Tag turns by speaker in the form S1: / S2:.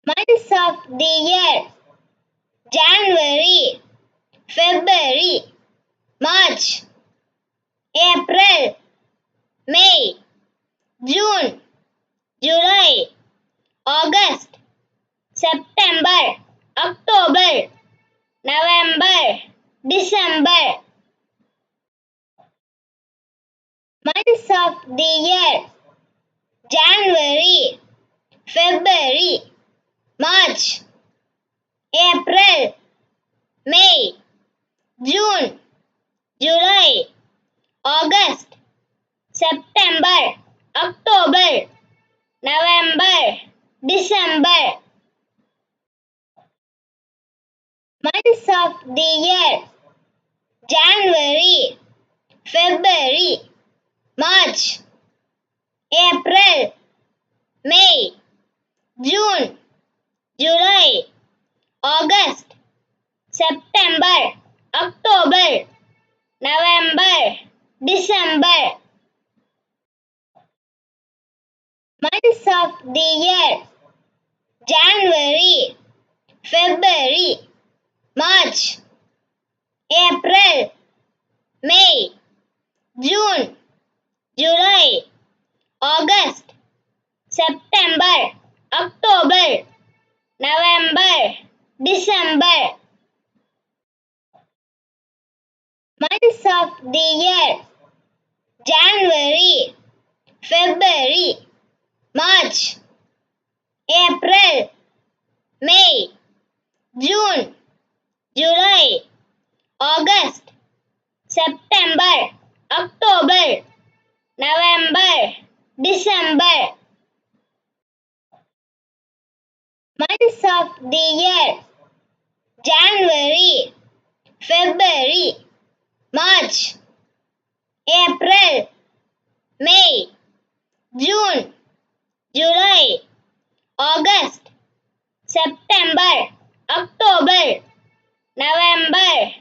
S1: Months of the year: January, February, March, April, May, June, July, August, September, October, November, December. Months of the year: January, February, March, April, May, June, July, August, September, October, November, December. Months of the year: January, February, March, April, May, June, July, August, September, October, November, December. Months of the year: January, February, March, April, May, June, July, August, September, October, November, December. Months of the year: January, February, March, April, May, June, July, August, September, October, November, December. Months of the year: January, February, March, April, May, June, July, August, September, October, November,